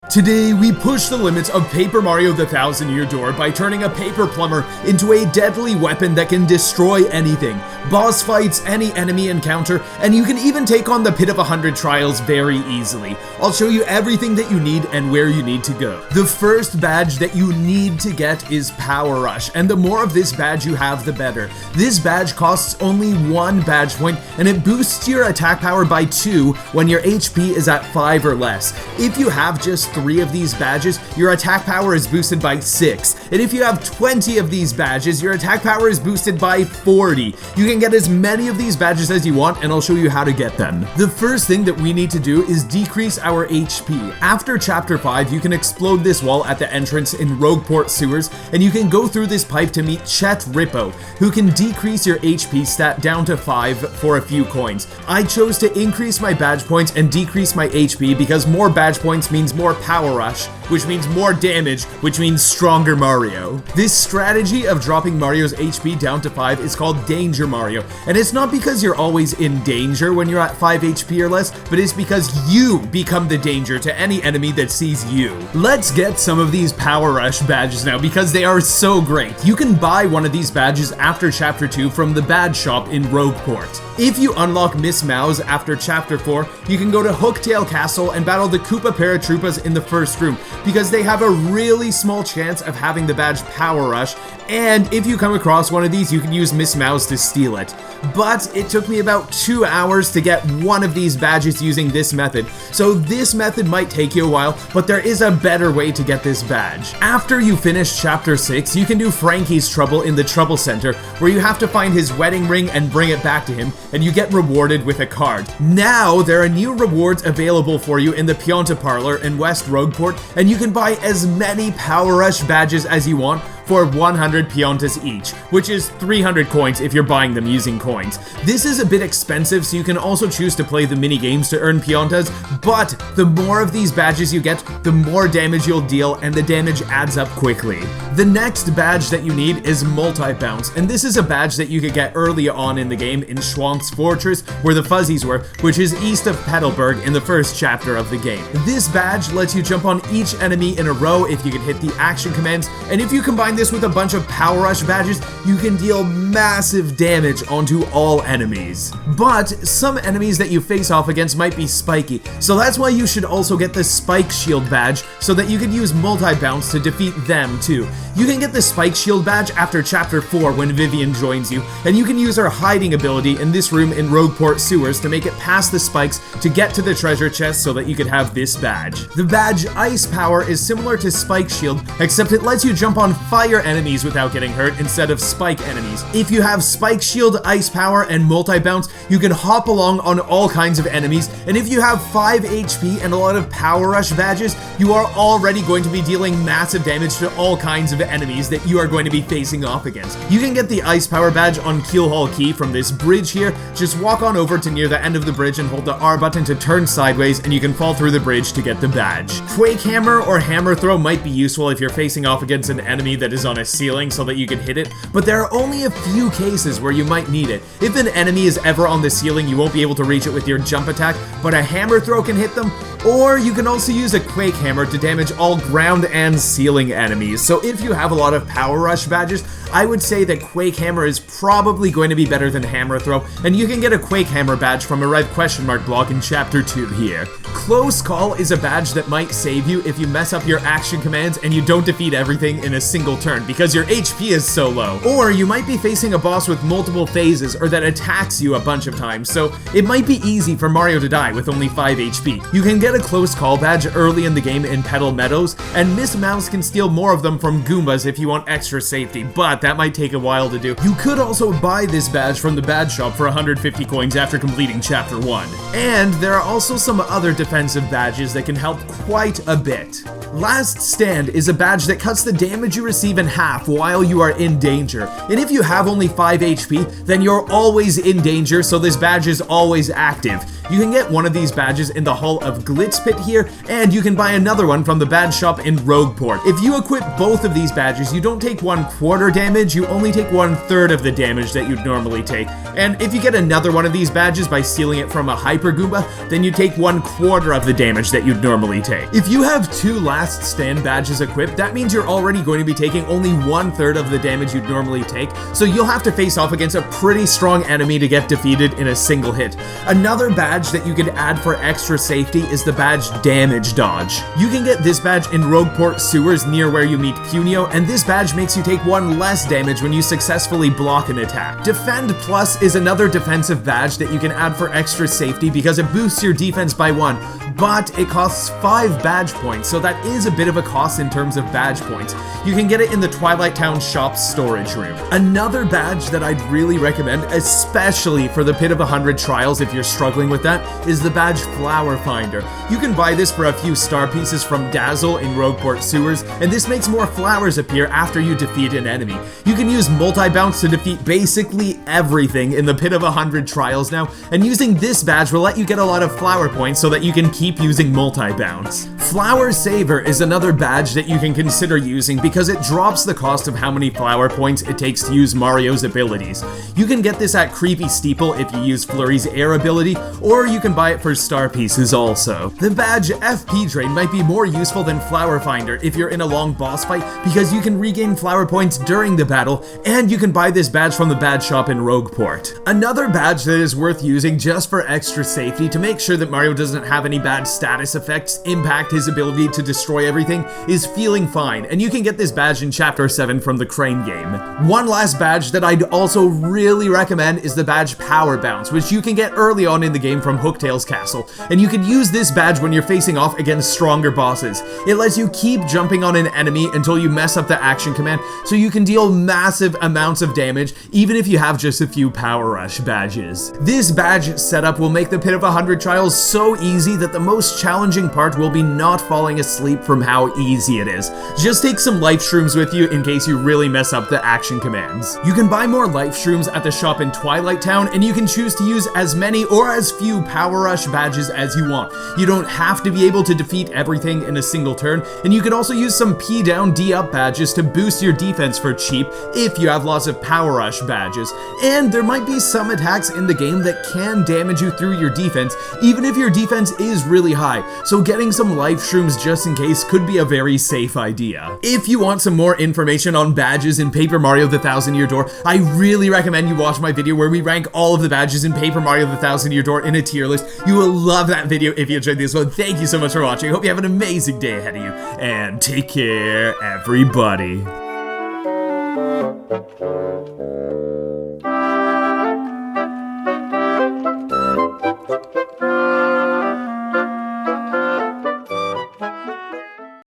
Today, we push the limits of Paper Mario the Thousand Year Door by turning a paper plumber into a deadly weapon that can destroy anything, boss fights, any enemy encounter, and you can even take on the Pit of 100 Trials very easily. I'll show you everything that you need and where you need to go. The first badge that you need to get is Power Rush, and the more of this badge you have, the better. This badge costs only 1 badge point, and it boosts your attack power by 2 when your HP is at 5 or less. If you have just 3 of these badges, your attack power is boosted by 6. And if you have 20 of these badges, your attack power is boosted by 40. You can get as many of these badges as you want, and I'll show you how to get them. The first thing that we need to do is decrease our HP. After Chapter 5, you can explode this wall at the entrance in Rogueport Sewers, and you can go through this pipe to meet Chet Rippo, who can decrease your HP stat down to 5 for a few coins. I chose to increase my badge points and decrease my HP because more badge points means more Power Rush, which means more damage, which means stronger Mario. This strategy of dropping Mario's HP down to 5 is called Danger Mario, and it's not because you're always in danger when you're at 5 HP or less, but it's because you become the danger to any enemy that sees you. Let's get some of these Power Rush badges now because they are so great. You can buy one of these badges after Chapter 2 from the badge shop in Rogueport. If you unlock Miss Mouse after Chapter 4, you can go to Hooktail Castle and battle the Koopa Paratroopas in the first room, because they have a really small chance of having the badge Power Rush, and if you come across one of these, you can use Miss Mouse to steal it. But it took me about 2 hours to get one of these badges using this method, so this method might take you a while, but there is a better way to get this badge. After you finish Chapter 6, you can do Frankie's Trouble in the Trouble Center, where you have to find his wedding ring and bring it back to him, and you get rewarded with a card. Now, there are new rewards available for you in the Pionta Parlor in West Rogueport, and you can buy as many Power Rush badges as you want for 100 Piontas each, which is 300 coins if you're buying them using coins. This is a bit expensive, so you can also choose to play the mini games to earn Piontas, but the more of these badges you get, the more damage you'll deal, and the damage adds up quickly. The next badge that you need is Multi-Bounce, and this is a badge that you could get early on in the game in Schwank's Fortress, where the Fuzzies were, which is east of Petalburg in the first chapter of the game. This badge lets you jump on each enemy in a row if you can hit the action commands, and if you combine this with a bunch of Power Rush badges, you can deal massive damage onto all enemies. But some enemies that you face off against might be spiky, so that's why you should also get the Spike Shield badge so that you can use Multi-Bounce to defeat them too. You can get the Spike Shield badge after Chapter 4 when Vivian joins you, and you can use her hiding ability in this room in Rogueport Sewers to make it past the spikes to get to the treasure chest so that you could have this badge. The badge Ice Power is similar to Spike Shield, except it lets you jump on fire enemies without getting hurt instead of spike enemies. If you have Spike Shield, Ice Power, and Multi-Bounce, you can hop along on all kinds of enemies, and if you have 5 HP and a lot of Power Rush badges, you are already going to be dealing massive damage to all kinds of enemies that you are going to be facing off against. You can get the Ice Power badge on Keelhaul Key from this bridge here. Just walk on over to near the end of the bridge and hold the R button to turn sideways, and you can fall through the bridge to get the badge. Quake Hammer or Hammer Throw might be useful if you're facing off against an enemy that is on a ceiling so that you can hit it, but there are only a few cases where you might need it. If an enemy is ever on the ceiling, you won't be able to reach it with your jump attack, but a Hammer Throw can hit them, or you can also use a Quake Hammer to damage all ground and ceiling enemies. So if you have a lot of Power Rush badges, I would say that Quake Hammer is probably going to be better than Hammer Throw, and you can get a Quake Hammer badge from a red question mark block in Chapter 2 here. Close Call is a badge that might save you if you mess up your action commands and you don't defeat everything in a single turn because your HP is so low. Or you might be facing a boss with multiple phases or that attacks you a bunch of times, so it might be easy for Mario to die with only 5 HP. You can get a Close Call badge early in the game in Petal Meadows, and Miss Mouse can steal more of them from Goombas if you want extra safety, but that might take a while to do. You could also buy this badge from the badge shop for 150 coins after completing Chapter 1. And there are also some other defensive badges that can help quite a bit. Last Stand is a badge that cuts the damage you receive even half while you are in danger. And if you have only 5 HP, then you're always in danger, so this badge is always active. You can get one of these badges in the Hall of Glitzpit here, and you can buy another one from the badge shop in Rogueport. If you equip both of these badges, you don't take 1/4 damage, you only take 1/3 of the damage that you'd normally take. And if you get another one of these badges by stealing it from a Hyper Goomba, then you take 1/4 of the damage that you'd normally take. If you have 2 Last Stand badges equipped, that means you're already going to be taking only 1/3 of the damage you'd normally take, so you'll have to face off against a pretty strong enemy to get defeated in a single hit. Another badge that you can add for extra safety is the badge Damage Dodge. You can get this badge in Rogueport sewers near where you meet Punio, and this badge makes you take 1 less damage when you successfully block an attack. Defend Plus is another defensive badge that you can add for extra safety because it boosts your defense by 1, but it costs 5 badge points, so that is a bit of a cost in terms of badge points. You can get it in the Twilight Town shop's storage room. Another badge that I'd really recommend, especially for the Pit of 100 trials if you're struggling with that, is the badge Flower Finder. You can buy this for a few star pieces from Dazzle in Rogueport sewers, and this makes more flowers appear after you defeat an enemy. You can use multi-bounce to defeat basically everything in the Pit of 100 trials now, and using this badge will let you get a lot of flower points so that you can keep using multi-bounce. Flower Saver is another badge that you can consider using because it drops the cost of how many flower points it takes to use Mario's abilities. You can get this at Creepy Steeple if you use Flurry's air ability, or you can buy it for star pieces also. The badge FP Drain might be more useful than Flower Finder if you're in a long boss fight because you can regain flower points during the battle, and you can buy this badge from the badge shop in Rogueport. Another badge that is worth using just for extra safety to make sure that Mario doesn't have any bad status effects impact his ability to destroy everything is Feeling Fine, and you can get this badge in Chapter 7 from the Crane game. One last badge that I'd also really recommend is the badge Power Bounce, which you can get early on in the game from Hooktail's castle, and you can use this badge when you're facing off against stronger bosses. It lets you keep jumping on an enemy until you mess up the action command, so you can deal massive amounts of damage even if you have just a few Power Rush badges. This badge setup will make the Pit of 100 trials so easy that the most challenging part will be not falling asleep from how easy it is. Just take some life shrooms with you in case you really mess up the action commands. You can buy more life shrooms at the shop in Twilight Town, and you can choose to use as many or as few Power Rush badges as you want. You don't have to be able to defeat everything in a single turn, and you can also use some P down, D up badges to boost your defense for cheap if you have lots of Power Rush badges. And there might be some attacks in the game that can damage you through your defense, even if your defense is really high, so getting some life shrooms just in case could be a very safe idea. If you want some more information on badges in Paper Mario the Thousand Year Door, I really recommend you watch my video where we rank all of the badges in Paper Mario the Thousand Year Door in a tier list. You will love that video if you enjoyed this one. Thank you so much for watching. Hope you have an amazing day ahead of you, and take care, everybody.